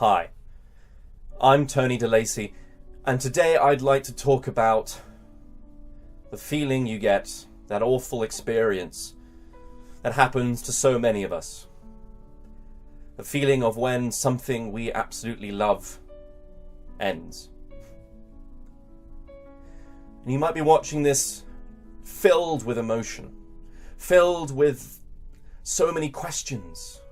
Hi, I'm Tony DeLacy, and today I'd like to talk about the feeling you get, that awful experience that happens to so many of us. The feeling of when something we absolutely love ends. And you might be watching this filled with emotion, filled with so many questions,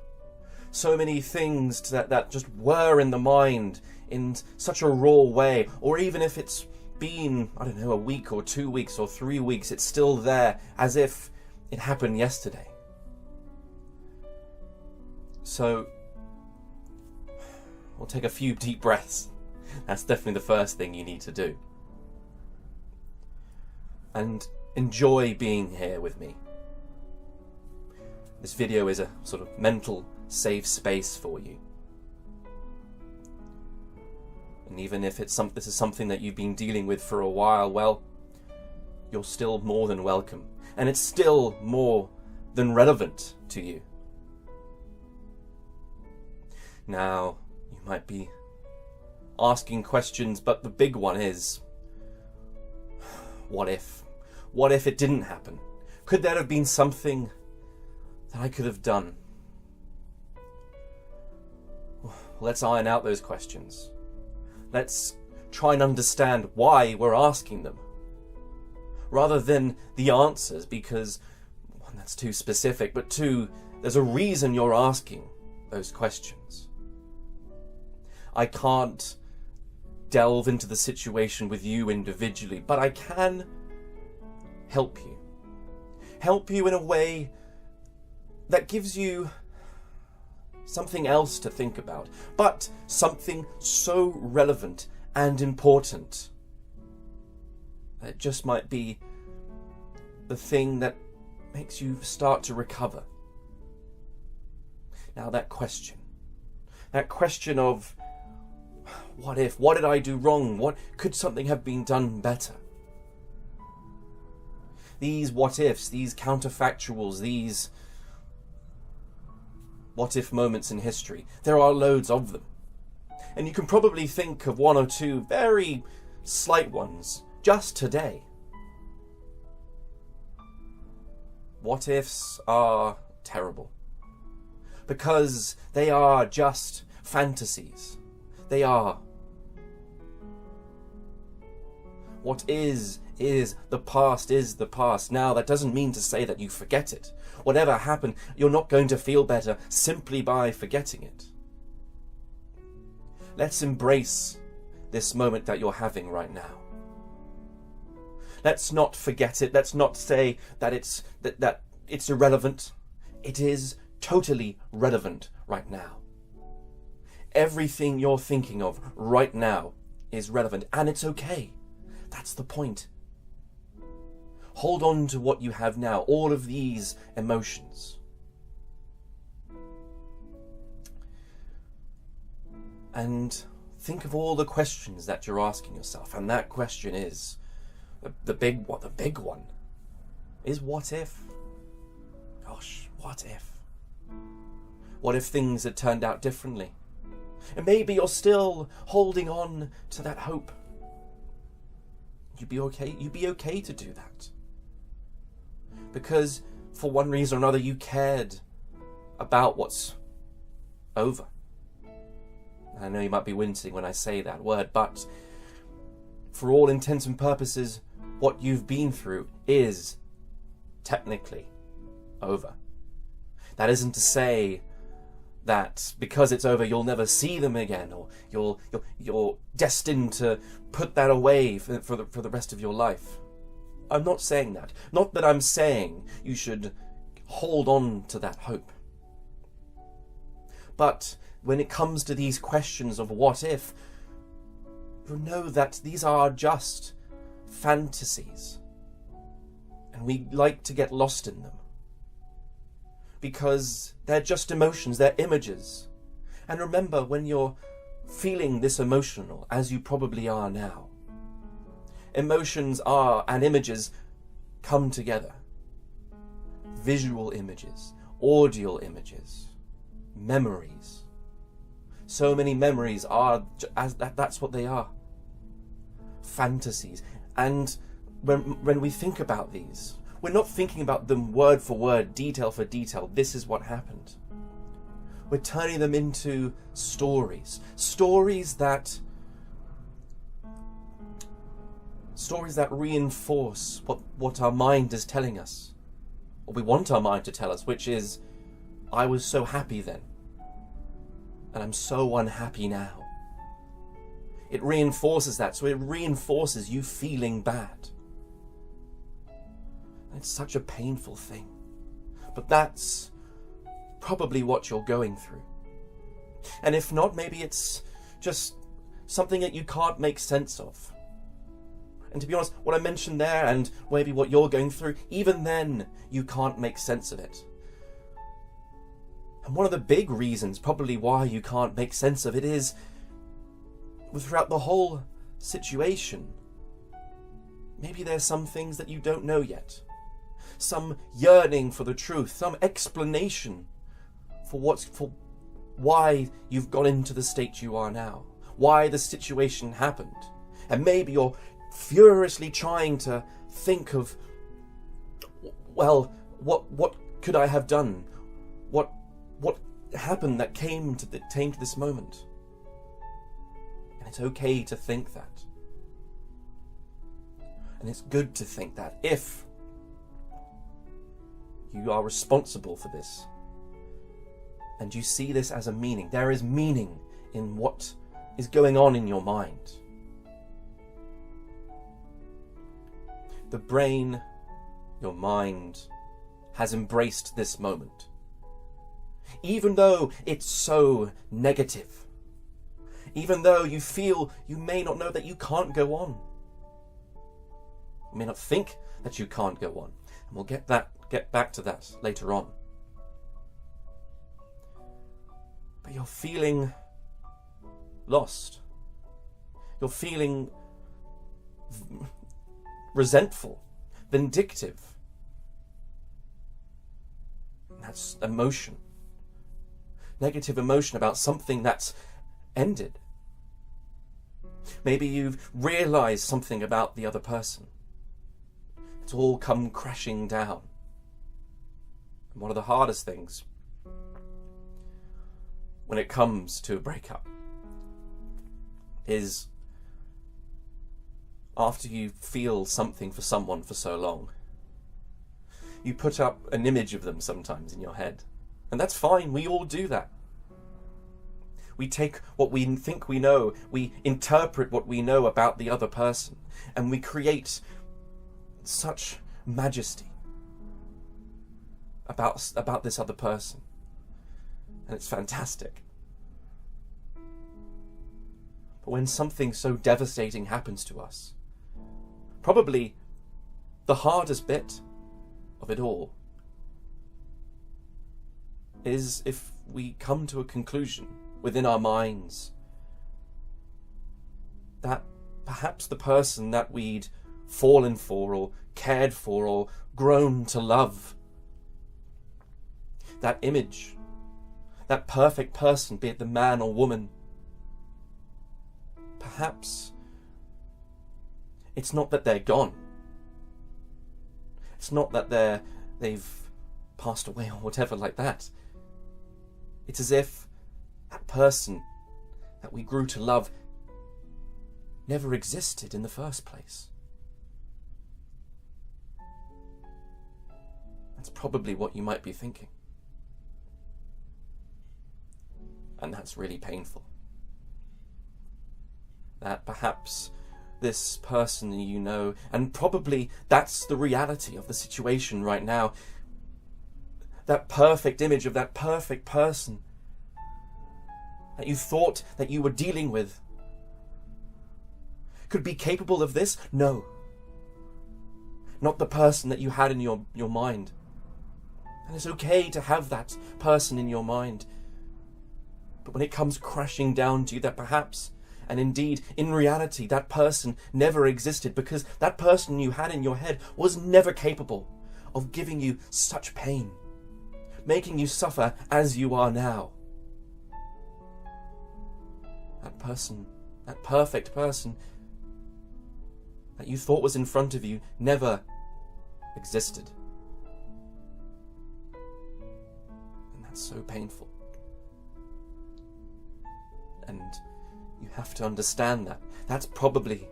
so many things that just whir in the mind in such a raw way. Or even if it's been, I don't know, a week or 2 weeks or 3 weeks, it's still there as if it happened yesterday. So we'll take a few deep breaths. That's definitely the first thing you need to do. And enjoy being here with me. This video is a sort of mental safe space for you. And even if this is something that you've been dealing with for a while, well, you're still more than welcome. And it's still more than relevant to you. Now, you might be asking questions, but the big one is, what if? What if it didn't happen? Could there have been something that I could have done? Let's iron out those questions. Let's try and understand why we're asking them, rather than the answers, because one, that's too specific, but two, there's a reason you're asking those questions. I can't delve into the situation with you individually, but I can help you. Help you in a way that gives you something else to think about, but something so relevant and important that it just might be the thing that makes you start to recover. Now that question of what if, what did I do wrong, what could something have been done better? These what ifs, these counterfactuals, these what if moments in history, there are loads of them. And you can probably think of one or two very slight ones just today. What ifs are terrible because they are just fantasies. They are. What is the past is the past. Now, that doesn't mean to say that you forget it. Whatever happened, you're not going to feel better simply by forgetting it. Let's embrace this moment that you're having right now. Let's not forget it. Let's not say that it's irrelevant. It is totally relevant right now. Everything you're thinking of right now is relevant, and it's okay. That's the point. Hold on to what you have now, all of these emotions. And think of all the questions that you're asking yourself. And that question is, the big one is what if? Gosh, what if? What if things had turned out differently? And maybe you're still holding on to that hope. You'd be okay to do that. Because for one reason or another you cared about what's over. I know you might be wincing when I say that word, but for all intents and purposes, what you've been through is technically over. That isn't to say that because it's over you'll never see them again, or you're destined to put that away for the rest of your life. I'm not saying that. Not that I'm saying you should hold on to that hope. But when it comes to these questions of what if, you know that these are just fantasies. And we like to get lost in them. Because they're just emotions, they're images. And remember, when you're feeling this emotional, as you probably are now, emotions and images come together. Visual images, audio images, memories. So many memories are that's what they are. Fantasies. And when we think about these, we're not thinking about them word for word, detail for detail. This is what happened. We're turning them into stories. Stories that reinforce what our mind is telling us. What we want our mind to tell us, which is, I was so happy then. And I'm so unhappy now. It reinforces that. So it reinforces you feeling bad. It's such a painful thing. But that's probably what you're going through. And if not, maybe it's just something that you can't make sense of. And to be honest, what I mentioned there and maybe what you're going through, even then you can't make sense of it. And one of the big reasons probably why you can't make sense of it is throughout the whole situation, maybe there's some things that you don't know yet. Some yearning for the truth, some explanation for why you've got into the state you are now, why the situation happened. And maybe you're furiously trying to think of, well, what could I have done? What happened that came to this moment? And it's okay to think that. And it's good to think that if you are responsible for this and you see this as a meaning. There is meaning in what is going on in your mind. The brain, your mind, has embraced this moment. Even though it's so negative, even though you feel you may not know that you can't go on. You may not think that you can't go on. And we'll get back to that later on. But you're feeling lost. You're feeling resentful, vindictive. That's emotion. Negative emotion about something that's ended. Maybe you've realized something about the other person. It's all come crashing down. And one of the hardest things when it comes to a breakup is after you feel something for someone for so long, you put up an image of them sometimes in your head. And that's fine, we all do that. We take what we think we know, we interpret what we know about the other person, and we create such majesty about this other person. And it's fantastic. But when something so devastating happens to us, probably the hardest bit of it all is if we come to a conclusion within our minds that perhaps the person that we'd fallen for or cared for or grown to love, that image, that perfect person, be it the man or woman, perhaps it's not that they're gone. It's not that they've passed away or whatever like that. It's as if that person that we grew to love never existed in the first place. That's probably what you might be thinking. And that's really painful. That perhaps this person you know, and probably that's the reality of the situation right now, that perfect image of that perfect person that you thought that you were dealing with could be capable of this? No. Not the person that you had in your mind. And it's okay to have that person in your mind. But when it comes crashing down to you, that perhaps, and indeed in reality, that person never existed, because that person you had in your head was never capable of giving you such pain, making you suffer as you are now. That person, that perfect person that you thought was in front of you never existed. And that's so painful. And you have to understand that. That's probably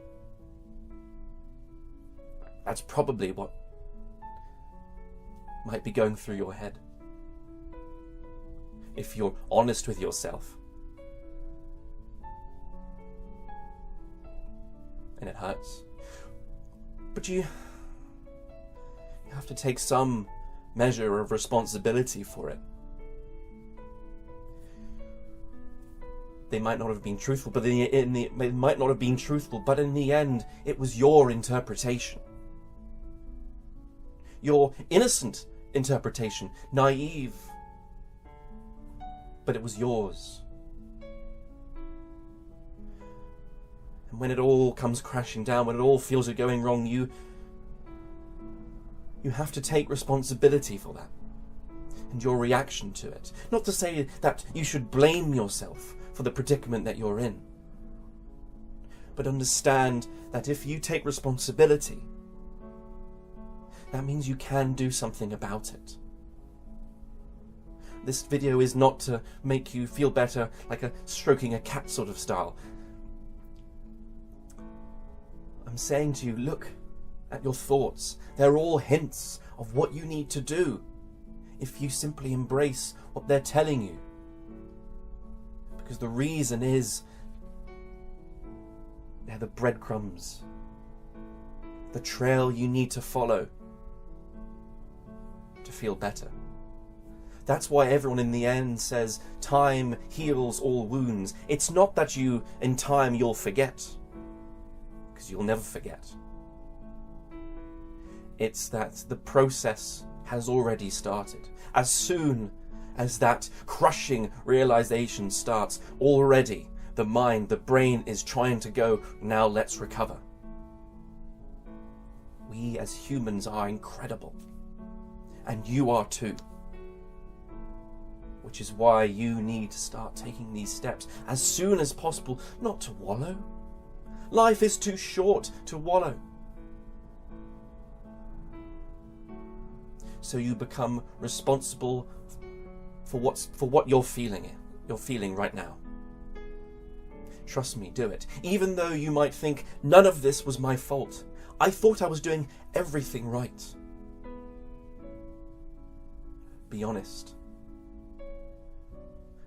what might be going through your head. If you're honest with yourself. And it hurts. But you have to take some measure of responsibility for it. They might not have been truthful, but they might not have been truthful, but in the end, it was your interpretation. Your innocent interpretation, naive, but it was yours. And when it all comes crashing down, when it all feels like going wrong, you have to take responsibility for that and your reaction to it. Not to say that you should blame yourself for the predicament that you're in, but understand that if you take responsibility, that means you can do something about it. This video is not to make you feel better, like a stroking a cat sort of style. I'm saying to you, look at your thoughts. They're all hints of what you need to do if you simply embrace what they're telling you. Because the reason is they're the breadcrumbs, the trail you need to follow to feel better. That's why everyone in the end says time heals all wounds. It's not that in time you'll forget, because you'll never forget. It's that the process has already started. As soon as that crushing realization starts, already the mind, the brain is trying to go, now let's recover. We as humans are incredible. And you are too. Which is why you need to start taking these steps as soon as possible, not to wallow. Life is too short to wallow. So you become responsible for what you're feeling right now. Trust me, do it. Even though you might think, none of this was my fault. I thought I was doing everything right. Be honest.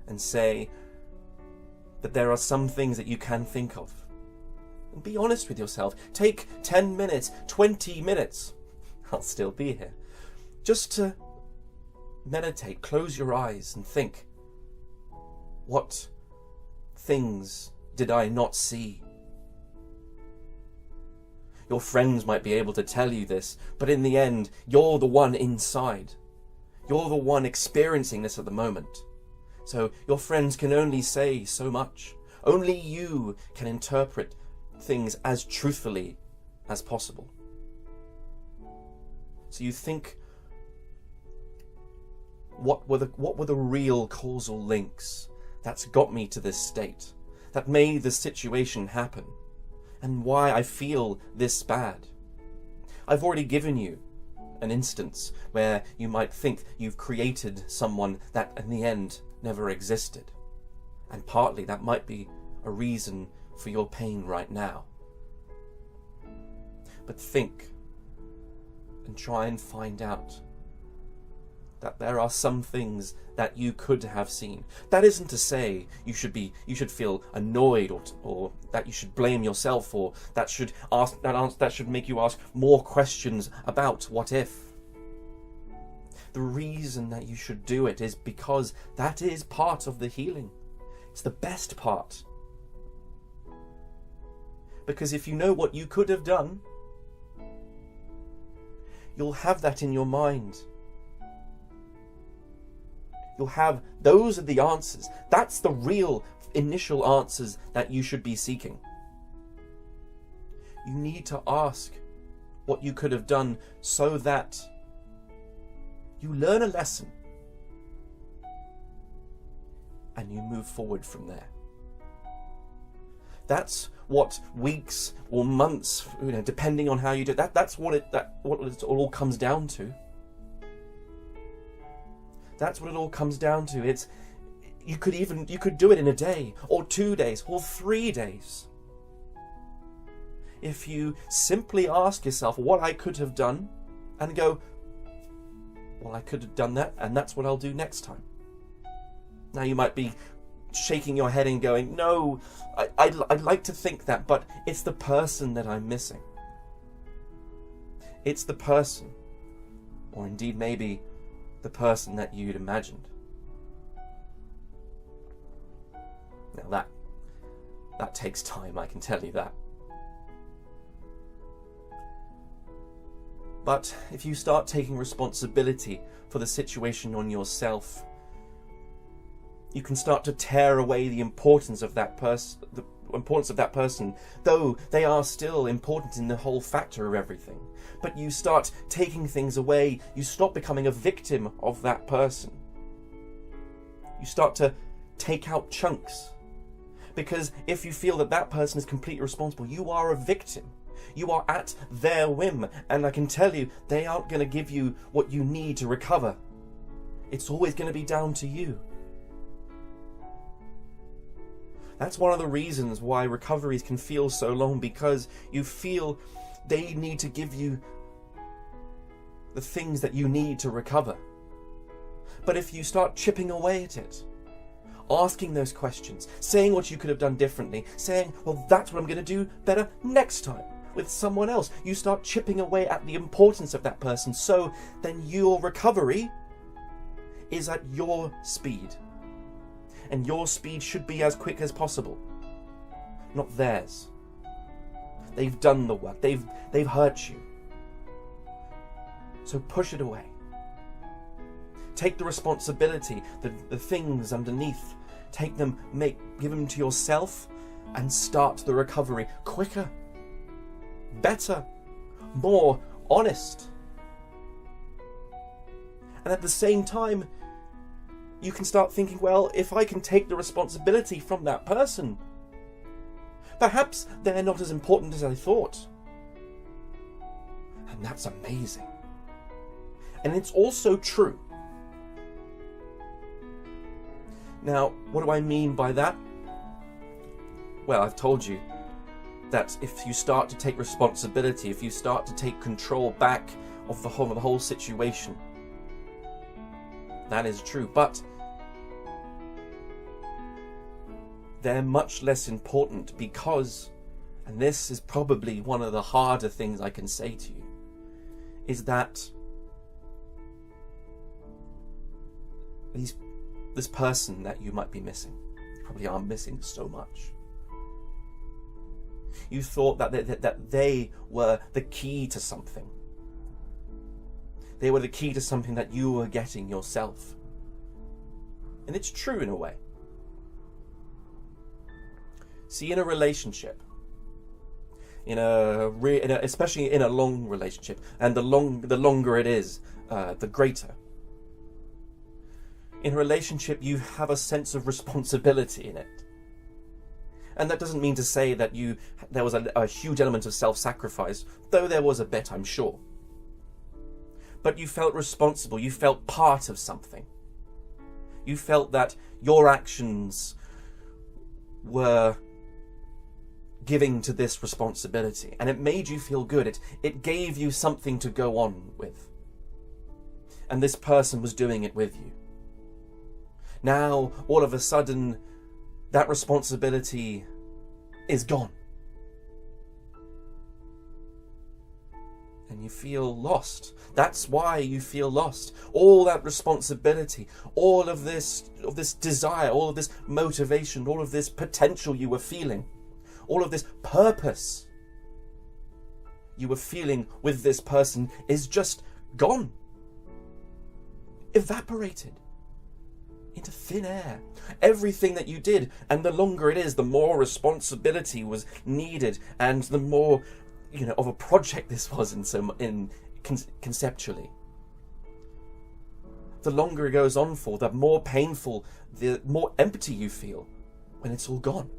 And say that there are some things that you can think of. And be honest with yourself. Take 10 minutes, 20 minutes. I'll still be here. Just to meditate, close your eyes and think, what things did I not see? Your friends might be able to tell you this, but in the end, you're the one inside. You're the one experiencing this at the moment. So your friends can only say so much. Only you can interpret things as truthfully as possible. So you think, what were the real causal links that's got me to this state, that made this situation happen, and why I feel this bad? I've already given you an instance where you might think you've created someone that in the end never existed. And partly that might be a reason for your pain right now. But think and try and find out that there are some things that you could have seen. That isn't to say you should feel annoyed or that you should blame yourself, or that should make you ask more questions about what if. The reason that you should do it is because that is part of the healing. It's the best part. Because if you know what you could have done, you'll have that in your mind. You'll have, those are the answers. That's the real initial answers that you should be seeking. You need to ask what you could have done so that you learn a lesson and you move forward from there. That's what weeks or months, depending on how you do it, that's what it all comes down to. That's what it all comes down to. You could do it in a day, or 2 days, or 3 days. If you simply ask yourself what I could have done, and go, well, I could have done that, and that's what I'll do next time. Now you might be shaking your head and going, no, I'd like to think that, but it's the person that I'm missing. It's the person, or indeed maybe the person that you'd imagined. Now that takes time, I can tell you that. But if you start taking responsibility for the situation on yourself, you can start to tear away the importance of that person, though they are still important in the whole factor of everything. But you start taking things away, you stop becoming a victim of that person. You start to take out chunks. Because if you feel that that person is completely responsible, you are a victim. You are at their whim, and I can tell you, they aren't going to give you what you need to recover. It's always going to be down to you. That's one of the reasons why recoveries can feel so long, because you feel they need to give you the things that you need to recover. But if you start chipping away at it, asking those questions, saying what you could have done differently, saying, well, that's what I'm going to do better next time with someone else, you start chipping away at the importance of that person, so then your recovery is at your speed. And your speed should be as quick as possible, not theirs. They've done the work. They've hurt you. So push it away. Take the responsibility, the things underneath. Take them, give them to yourself, and start the recovery quicker, better, more honest. And at the same time, you can start thinking, well, if I can take the responsibility from that person, perhaps they're not as important as I thought. And that's amazing. And it's also true. Now, what do I mean by that? Well, I've told you that if you start to take responsibility, if you start to take control back of the whole situation, that is true. But they're much less important because, and this is probably one of the harder things I can say to you, is that this person that you might be missing, you probably are missing so much. You thought that they were the key to something. They were the key to something that you were getting yourself. And it's true in a way. See, in a relationship, especially in a long relationship, and the longer it is, the greater. In a relationship, you have a sense of responsibility in it. And that doesn't mean to say that there was a huge element of self-sacrifice, though there was a bit, I'm sure. But you felt responsible, you felt part of something. You felt that your actions were giving to this responsibility, and it made you feel good. It gave you something to go on with. And this person was doing it with you. Now, all of a sudden, that responsibility is gone. And you feel lost. That's why you feel lost. All that responsibility, all of this desire, all of this motivation, all of this potential you were feeling, all of this purpose you were feeling with this person is just gone. Evaporated into thin air. Everything that you did, and the longer it is, the more responsibility was needed, and the more of a project this was conceptually. The longer it goes on for, the more painful, the more empty you feel when it's all gone.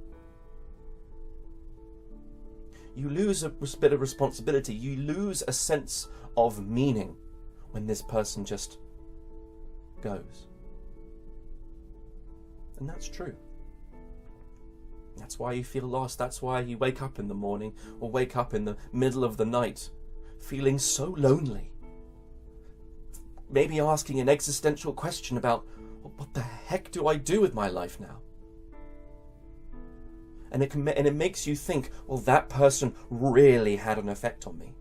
You lose a bit of responsibility. You lose a sense of meaning when this person just goes. And that's true. That's why you feel lost. That's why you wake up in the morning or wake up in the middle of the night feeling so lonely. Maybe asking an existential question about, what the heck do I do with my life now? And it makes you think, well, that person really had an effect on me.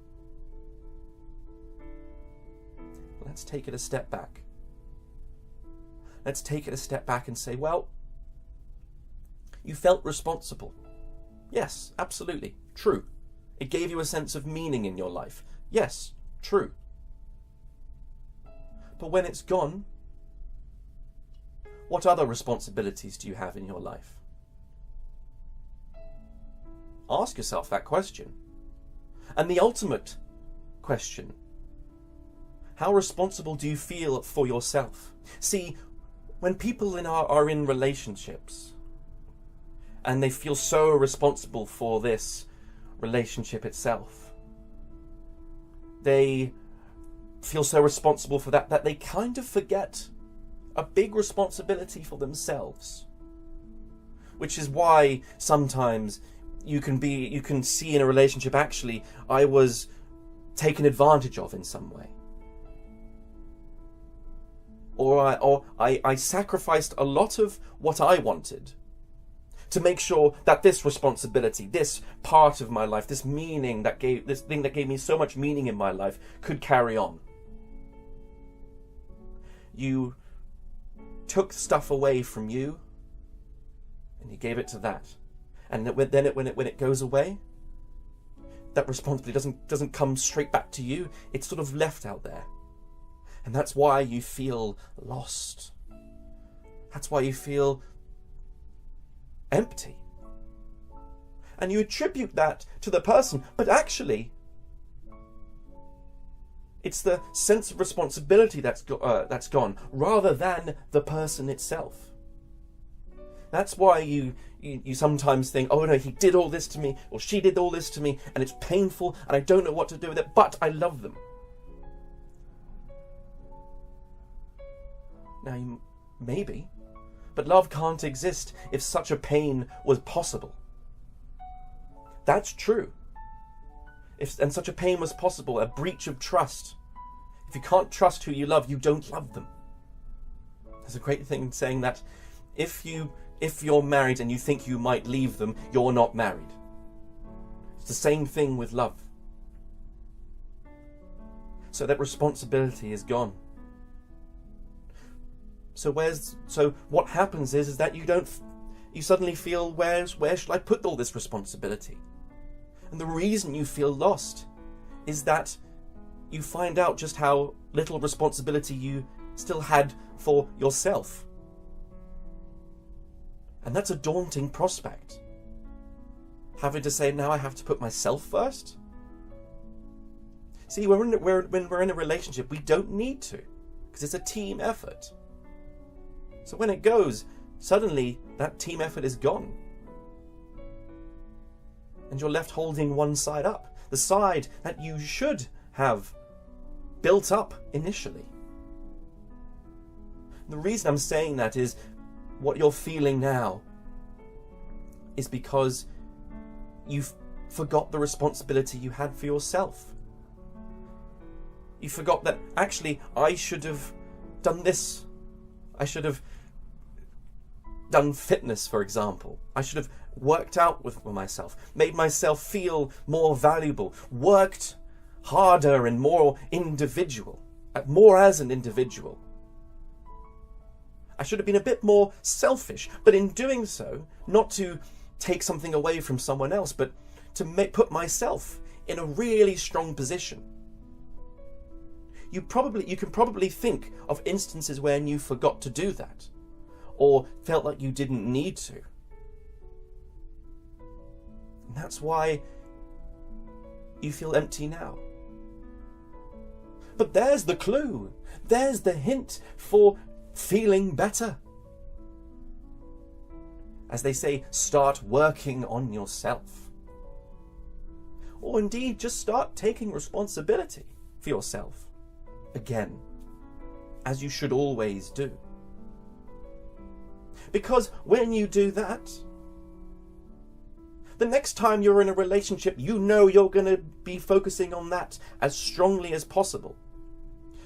Let's take it a step back. Let's take it a step back and say, well, you felt responsible. Yes, absolutely, true. It gave you a sense of meaning in your life. Yes, true. But when it's gone, what other responsibilities do you have in your life? Ask yourself that question. And the ultimate question, how responsible do you feel for yourself? See, when people are in relationships and they feel so responsible for this relationship itself, they feel so responsible for that they kind of forget a big responsibility for themselves. Which is why sometimes you can see in a relationship, actually, I was taken advantage of in some way. Or I sacrificed a lot of what I wanted to make sure that this responsibility, this part of my life, this thing that gave me so much meaning in my life could carry on. You took stuff away from you and you gave it to that. And then when it goes away, that responsibility doesn't come straight back to you. It's sort of left out there. And that's why you feel lost. That's why you feel empty. And you attribute that to the person, but actually, it's the sense of responsibility that's gone, rather than the person itself. That's why you sometimes think, oh no, he did all this to me, or she did all this to me, and it's painful, and I don't know what to do with it, but I love them. Now, maybe, but love can't exist if such a pain was possible. That's true. And such a pain was possible, a breach of trust. If you can't trust who you love, you don't love them. There's a great thing saying that if you're married and you think you might leave them, you're not married. It's the same thing with love. So that responsibility is gone. So what happens is that you suddenly feel, where should I put all this responsibility? And the reason you feel lost is that you find out just how little responsibility you still had for yourself. And that's a daunting prospect. Having to say, now I have to put myself first? See, when we're in a relationship, we don't need to, because it's a team effort. So when it goes, suddenly that team effort is gone. And you're left holding one side up, the side that you should have built up initially. The reason I'm saying that is what you're feeling now is because you've forgot the responsibility you had for yourself. You forgot that, actually, I should have done this. I should have done fitness, for example. I should have worked out with myself, made myself feel more valuable, worked harder and more individual, more as an individual. I should have been a bit more selfish, but in doing so, not to take something away from someone else, but to put myself in a really strong position. You can probably think of instances when you forgot to do that, or felt like you didn't need to. And that's why you feel empty now. But there's the clue. There's the hint for feeling better. As they say, start working on yourself. or indeed just start taking responsibility for yourself again, as you should always do. Because when you do that, the next time you're in a relationship, you know you're going to be focusing on that as strongly as possible.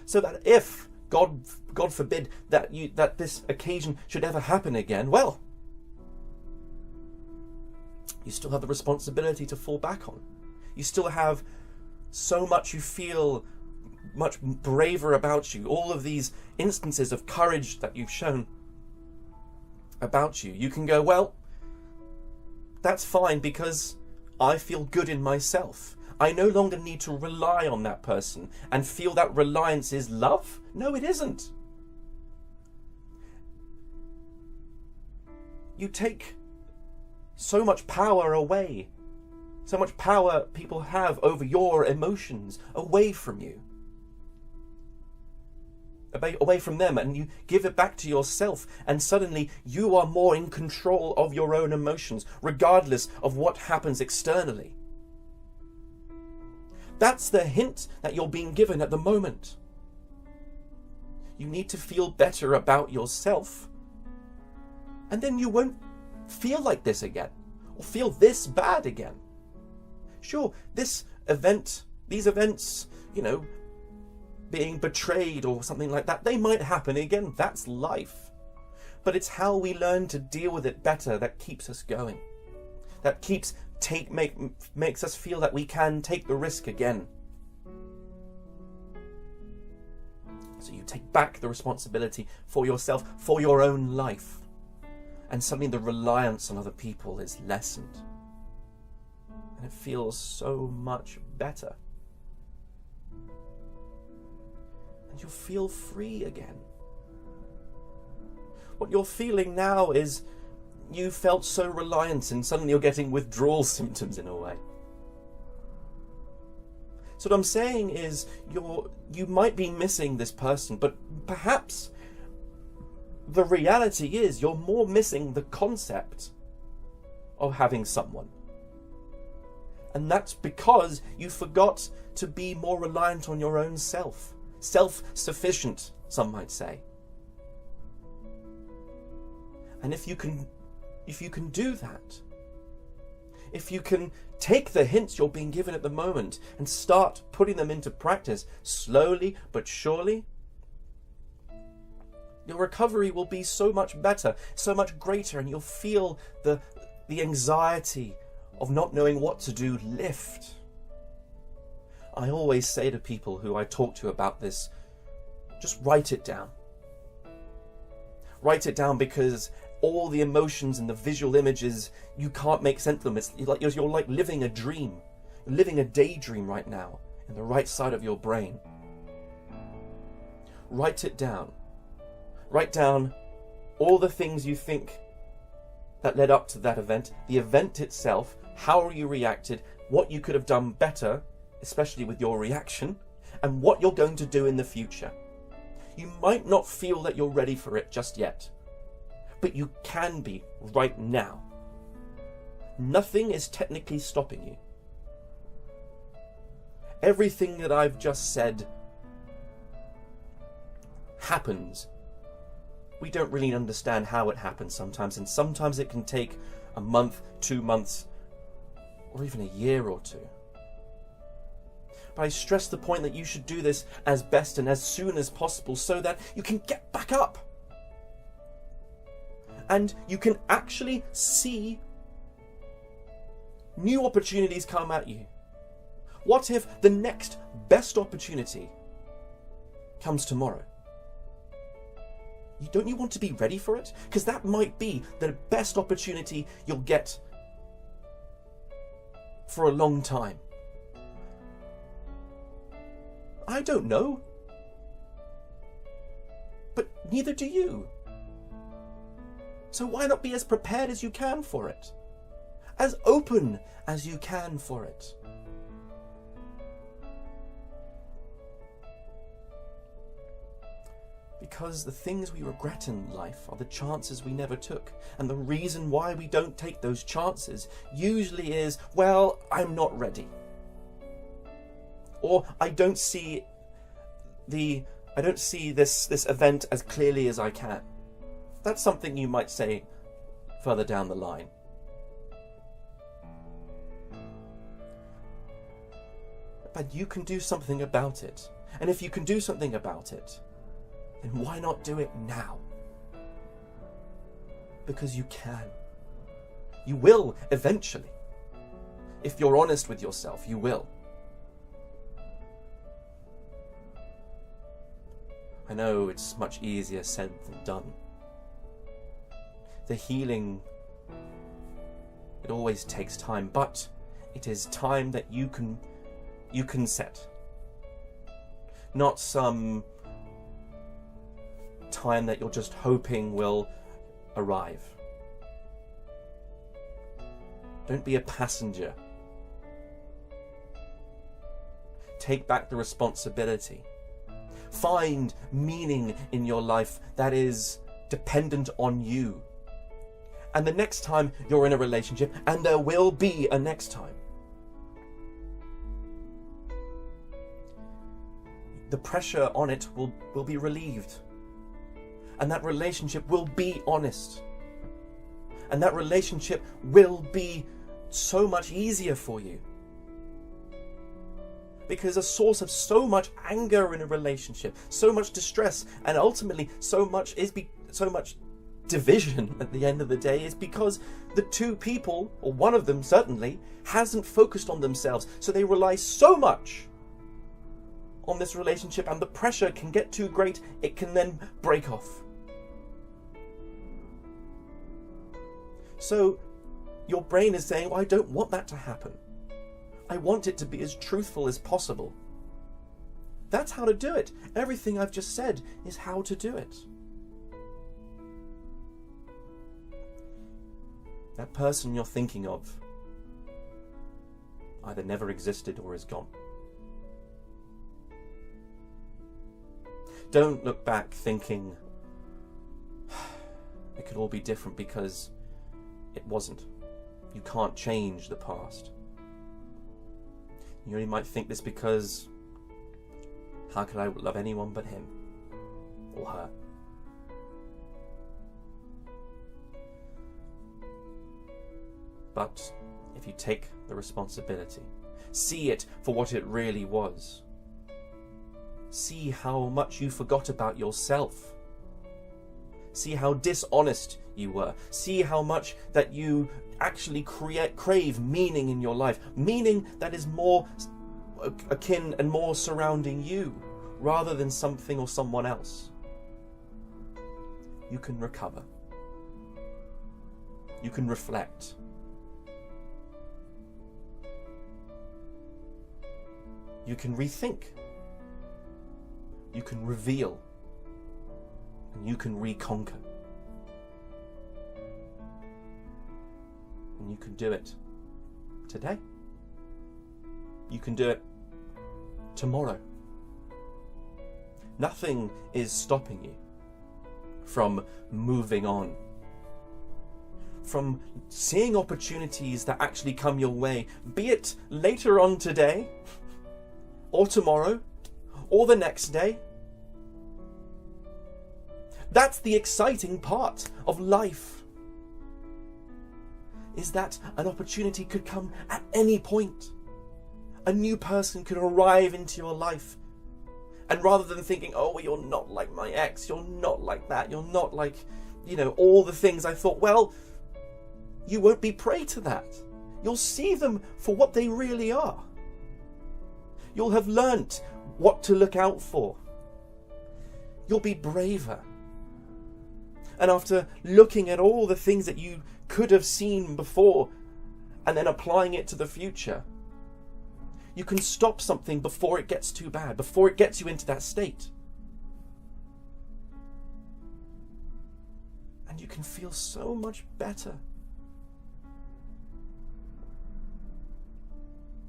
So that if, God forbid, that this occasion should ever happen again, well, you still have the responsibility to fall back on. You still have so much you feel much braver about you. All of these instances of courage that you've shown about you. You can go, well, that's fine because I feel good in myself. I no longer need to rely on that person and feel that reliance is love. No, it isn't. You take so much power away, so much power people have over your emotions away from you, away from them, and you give it back to yourself, and suddenly you are more in control of your own emotions, regardless of what happens externally. That's the hint that you're being given at the moment. You need to feel better about yourself, and then you won't feel like this again, or feel this bad again. Sure, these events, being betrayed or something like that, they might happen again. That's life. But it's how we learn to deal with it better that keeps us going. That makes us feel that we can take the risk again. So you take back the responsibility for yourself, for your own life. And suddenly the reliance on other people is lessened. And it feels so much better. And you'll feel free again. What you're feeling now is you felt so reliant and suddenly you're getting withdrawal symptoms in a way. So what I'm saying is you might be missing this person, but perhaps the reality is you're more missing the concept of having someone. And that's because you forgot to be more reliant on your own self. Self-sufficient, some might say. And if you can do that, if you can take the hints you're being given at the moment and start putting them into practice slowly but surely, your recovery will be so much better, so much greater, and you'll feel the anxiety of not knowing what to do lift. I always say to people who I talk to about this, just write it down. Write it down, because all the emotions and the visual images, you can't make sense of them. It's like you're like living a dream. You're living a daydream right now in the right side of your brain. Write it down. Write down all the things you think that led up to that event, the event itself, how you reacted, what you could have done better, especially with your reaction, and what you're going to do in the future. You might not feel that you're ready for it just yet, but you can be right now. Nothing is technically stopping you. Everything that I've just said happens. We don't really understand how it happens sometimes, and sometimes it can take a month, 2 months, or even a year or two. But I stress the point that you should do this as best and as soon as possible so that you can get back up. And you can actually see new opportunities come at you. What if the next best opportunity comes tomorrow? Don't you want to be ready for it? Because that might be the best opportunity you'll get for a long time. I don't know. But neither do you. So why not be as prepared as you can for it? As open as you can for it? Because the things we regret in life are the chances we never took. And the reason why we don't take those chances usually is, well, I'm not ready. Or I don't see this event as clearly as I can. That's something you might say further down the line. But you can do something about it. And if you can do something about it, then why not do it now? Because you can. You will eventually. If you're honest with yourself, you will. I know it's much easier said than done. The healing, it always takes time, but it is time that you can set. Not some time that you're just hoping will arrive. Don't be a passenger. Take back the responsibility. Find meaning in your life that is dependent on you. And the next time you're in a relationship, and there will be a next time, the pressure on it will be relieved. And that relationship will be honest. And that relationship will be so much easier for you. Because a source of so much anger in a relationship, so much distress, and ultimately so much division at the end of the day is because the two people, or one of them certainly, hasn't focused on themselves. So they rely so much on this relationship, and the pressure can get too great, it can then break off. So your brain is saying, well, I don't want that to happen. I want it to be as truthful as possible. That's how to do it. Everything I've just said is how to do it. That person you're thinking of either never existed or is gone. Don't look back thinking it could all be different, because it wasn't. You can't change the past. You only might think this because how could I love anyone but him or her? But if you take the responsibility, see it for what it really was, see how much you forgot about yourself, see how dishonest you were, see how much that you actually crave meaning in your life, meaning that is more akin and more surrounding you rather than something or someone else, you can recover. You can reflect. You can rethink. You can reveal. And you can reconquer. And you can do it today. You can do it tomorrow. Nothing is stopping you from moving on, from seeing opportunities that actually come your way, be it later on today, or tomorrow, or the next day. That's the exciting part of life, is that an opportunity could come at any point. A new person could arrive into your life. And rather than thinking, oh, well, you're not like my ex, you're not like that, you're not like, all the things, I thought, well, you won't be prey to that. You'll see them for what they really are. You'll have learnt what to look out for. You'll be braver. And after looking at all the things that you could have seen before and then applying it to the future, you can stop something before it gets too bad, before it gets you into that state. And you can feel so much better.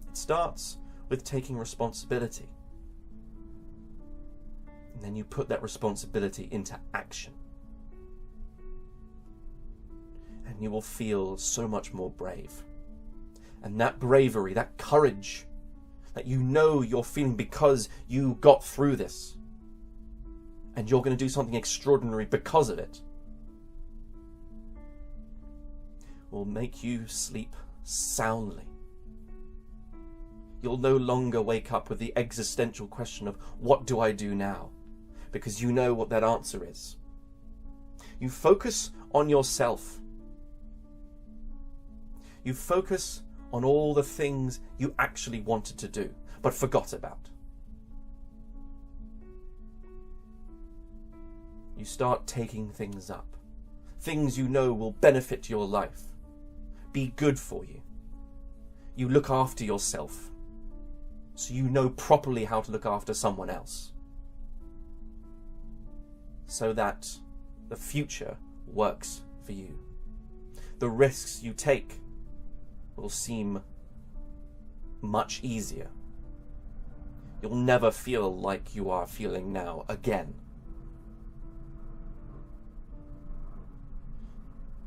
It starts with taking responsibility. And then you put that responsibility into action. And you will feel so much more brave. And that bravery, that courage, that you know you're feeling because you got through this, and you're going to do something extraordinary because of it, will make you sleep soundly. You'll no longer wake up with the existential question of, what do I do now? Because you know what that answer is. You focus on yourself. You focus on all the things you actually wanted to do, but forgot about. You start taking things up. Things you know will benefit your life, be good for you. You look after yourself, so you know properly how to look after someone else, so that the future works for you. The risks you take will seem much easier. You'll never feel like you are feeling now again.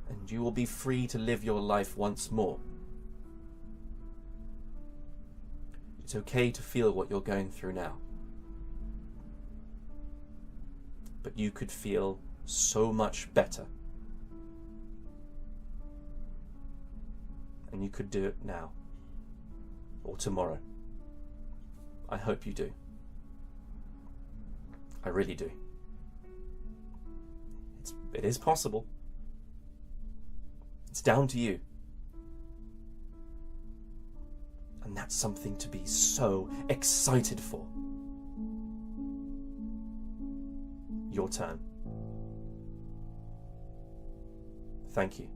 And you will be free to live your life once more. It's okay to feel what you're going through now. But you could feel so much better. And you could do it now or tomorrow. I hope you do. I really do. It is possible. It's down to you. And that's something to be so excited for. Your turn. Thank you.